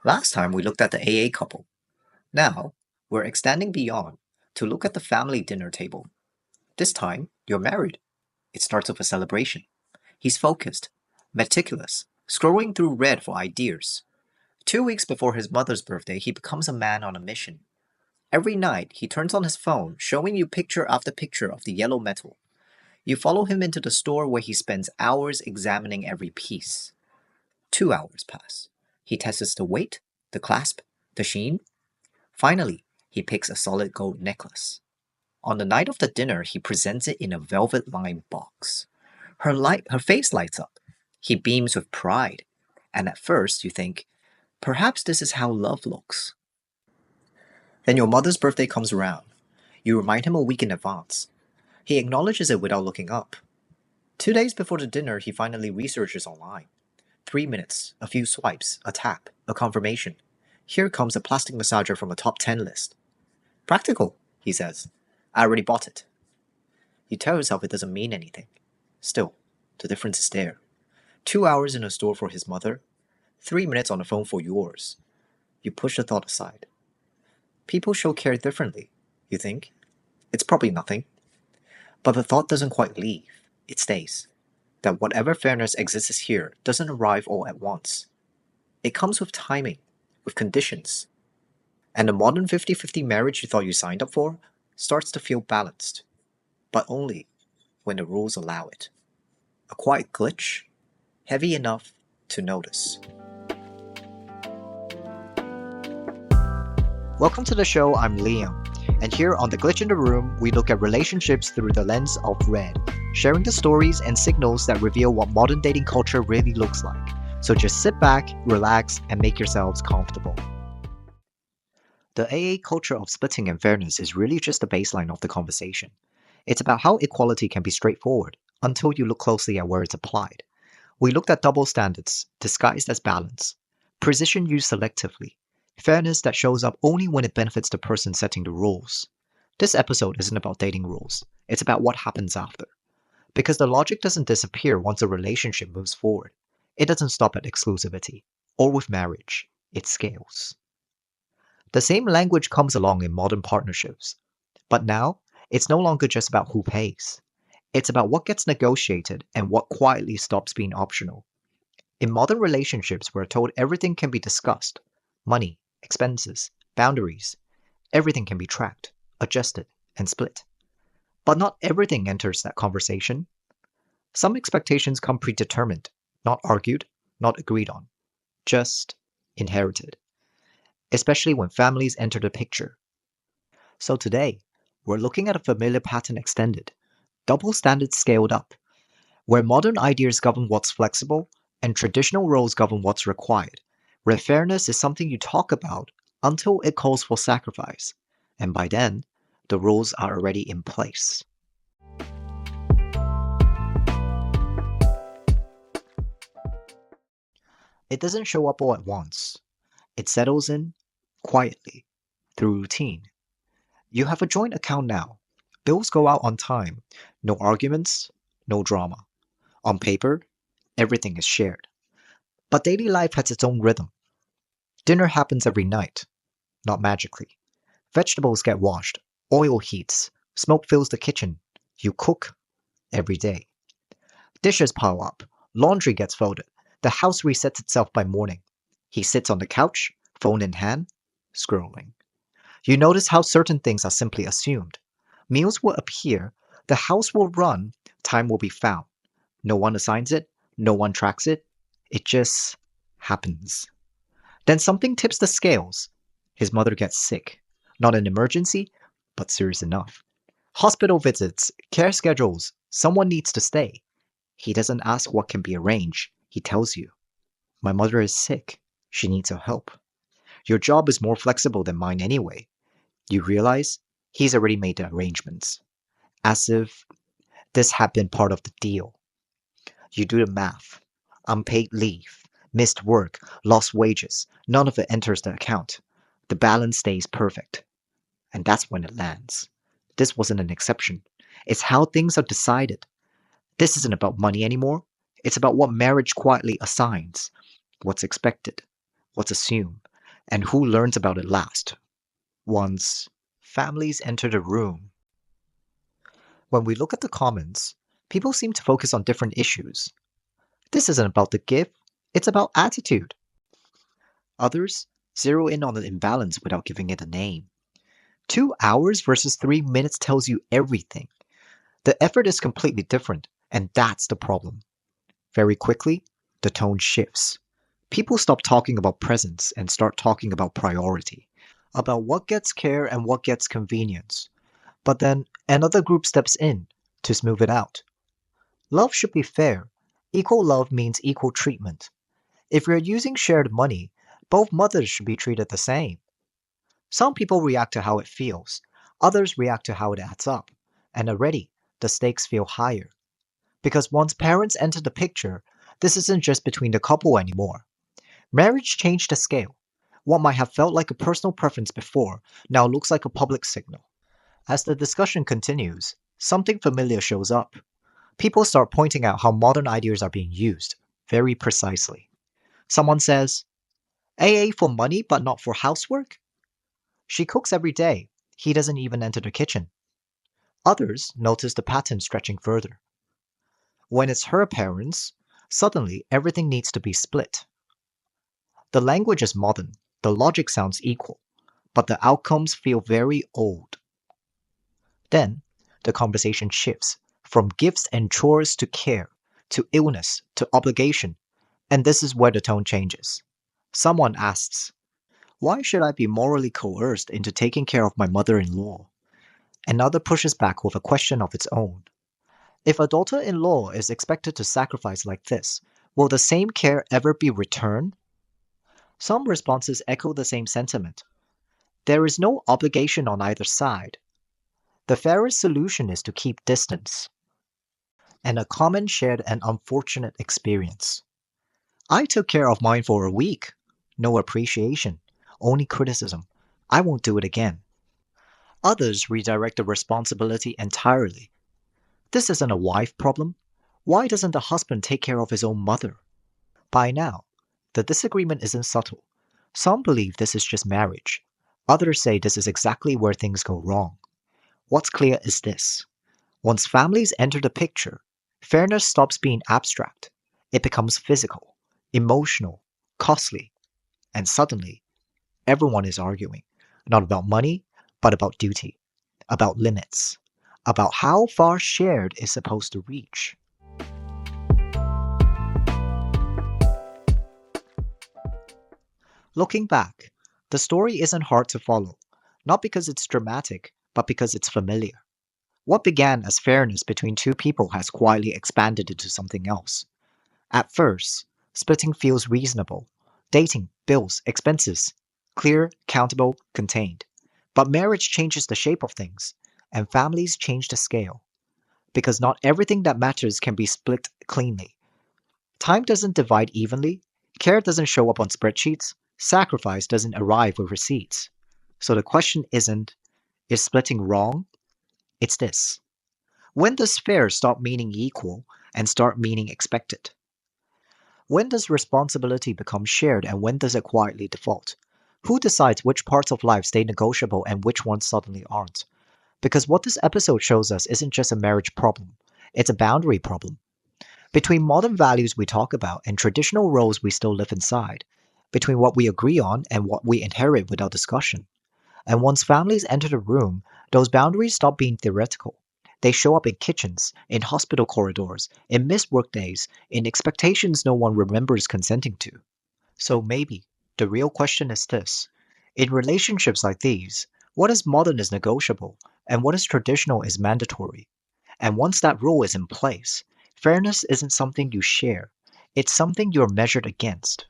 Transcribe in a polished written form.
Last time we looked at the AA couple. Now, we're extending beyond to look at the family dinner table. This time, you're married. It starts with a celebration. He's focused, meticulous, scrolling through Red for ideas. 2 weeks before his mother's birthday, he becomes a man on a mission. Every night, he turns on his phone, showing you picture after picture of the yellow metal. You follow him into the store where he spends hours examining every piece. 2 hours pass. He tests the weight, the clasp, the sheen. Finally, he picks a solid gold necklace. On the night of the dinner, he presents it in a velvet lined box. Her face lights up. He beams with pride. And at first, you think, perhaps this is how love looks. Then your mother's birthday comes around. You remind him a week in advance. He acknowledges it without looking up. 2 days before the dinner, he finally researches online. 3 minutes, a few swipes, a tap, a confirmation. Here comes a plastic massager from a top 10 list. Practical, he says. I already bought it. You tell yourself it doesn't mean anything. Still, the difference is there. 2 hours in a store for his mother, 3 minutes on the phone for yours. You push the thought aside. People show care differently, you think. It's probably nothing. But the thought doesn't quite leave. It stays. That whatever fairness exists here doesn't arrive all at once. It comes with timing, with conditions. And the modern 50-50 marriage you thought you signed up for starts to feel balanced. But only when the rules allow it. A quiet glitch, heavy enough to notice. Welcome to the show, I'm Liam. And here on The Glitch in the Room, we look at relationships through the lens of red, sharing the stories and signals that reveal what modern dating culture really looks like. So just sit back, relax, and make yourselves comfortable. The AA culture of splitting and fairness is really just the baseline of the conversation. It's about how equality can be straightforward, until you look closely at where it's applied. We looked at double standards, disguised as balance, precision used selectively, fairness that shows up only when it benefits the person setting the rules. This episode isn't about dating rules, it's about what happens after. Because the logic doesn't disappear once a relationship moves forward. It doesn't stop at exclusivity, or with marriage, it scales. The same language comes along in modern partnerships. But now, it's no longer just about who pays. It's about what gets negotiated and what quietly stops being optional. In modern relationships, we're told everything can be discussed. Money, expenses, boundaries. Everything can be tracked, adjusted, and split. But not everything enters that conversation. Some expectations come predetermined, not argued, not agreed on, just inherited. Especially when families enter the picture. So today, we're looking at a familiar pattern extended, double standards scaled up, where modern ideas govern what's flexible and traditional roles govern what's required, where fairness is something you talk about until it calls for sacrifice, and by then, the rules are already in place. It doesn't show up all at once. It settles in quietly, through routine. You have a joint account now. Bills go out on time. No arguments, no drama. On paper, everything is shared. But daily life has its own rhythm. Dinner happens every night, not magically. Vegetables get washed, oil heats, smoke fills the kitchen. You cook every day. Dishes pile up, laundry gets folded, the house resets itself by morning. He sits on the couch, phone in hand, scrolling. You notice how certain things are simply assumed. Meals will appear, the house will run, time will be found. No one assigns it, no one tracks it. It just happens. Then something tips the scales. His mother gets sick. Not an emergency, but serious enough. Hospital visits, care schedules, someone needs to stay. He doesn't ask what can be arranged. He tells you, my mother is sick. She needs your help. Your job is more flexible than mine anyway. You realize he's already made the arrangements. As if this had been part of the deal. You do the math. Unpaid leave, missed work, lost wages. None of it enters the account. The balance stays perfect. And that's when it lands. This wasn't an exception. It's how things are decided. This isn't about money anymore. It's about what marriage quietly assigns. What's expected. What's assumed. And who learns about it last? Once families enter the room. When we look at the comments, people seem to focus on different issues. This isn't about the gift, it's about attitude. Others zero in on the imbalance without giving it a name. 2 hours versus 3 minutes tells you everything. The effort is completely different, and that's the problem. Very quickly, the tone shifts. People stop talking about presence and start talking about priority, about what gets care and what gets convenience. But then another group steps in to smooth it out. Love should be fair. Equal love means equal treatment. If you're using shared money, both mothers should be treated the same. Some people react to how it feels, others react to how it adds up, and already the stakes feel higher. Because once parents enter the picture, this isn't just between the couple anymore. Marriage changed the scale. What might have felt like a personal preference before now looks like a public signal. As the discussion continues, something familiar shows up. People start pointing out how modern ideas are being used, very precisely. Someone says, AA for money but not for housework? She cooks every day. He doesn't even enter the kitchen. Others notice the pattern stretching further. When it's her parents, suddenly everything needs to be split. The language is modern, the logic sounds equal, but the outcomes feel very old. Then, the conversation shifts from gifts and chores to care, to illness, to obligation, and this is where the tone changes. Someone asks, "Why should I be morally coerced into taking care of my mother-in-law?" Another pushes back with a question of its own. If a daughter-in-law is expected to sacrifice like this, will the same care ever be returned? Some responses echo the same sentiment. There is no obligation on either side. The fairest solution is to keep distance. And a common shared and unfortunate experience. I took care of mine for a week. No appreciation, only criticism. I won't do it again. Others redirect the responsibility entirely. This isn't a wife problem. Why doesn't the husband take care of his own mother? By now, the disagreement isn't subtle. Some believe this is just marriage. Others say this is exactly where things go wrong. What's clear is this. Once families enter the picture, fairness stops being abstract. It becomes physical, emotional, costly, and suddenly, everyone is arguing, not about money, but about duty, about limits, about how far shared is supposed to reach. Looking back, the story isn't hard to follow, not because it's dramatic, but because it's familiar. What began as fairness between two people has quietly expanded into something else. At first, splitting feels reasonable. Dating, bills, expenses. Clear, countable, contained. But marriage changes the shape of things, and families change the scale. Because not everything that matters can be split cleanly. Time doesn't divide evenly, care doesn't show up on spreadsheets, sacrifice doesn't arrive with receipts. So the question isn't, is splitting wrong? It's this. When does fair stop meaning equal and start meaning expected? When does responsibility become shared and when does it quietly default? Who decides which parts of life stay negotiable and which ones suddenly aren't? Because what this episode shows us isn't just a marriage problem, it's a boundary problem. Between modern values we talk about and traditional roles we still live inside, between what we agree on and what we inherit without discussion. And once families enter the room, those boundaries stop being theoretical. They show up in kitchens, in hospital corridors, in missed workdays, in expectations no one remembers consenting to. So maybe the real question is this. In relationships like these, what is modern is negotiable, and what is traditional is mandatory. And once that rule is in place, fairness isn't something you share, it's something you're measured against.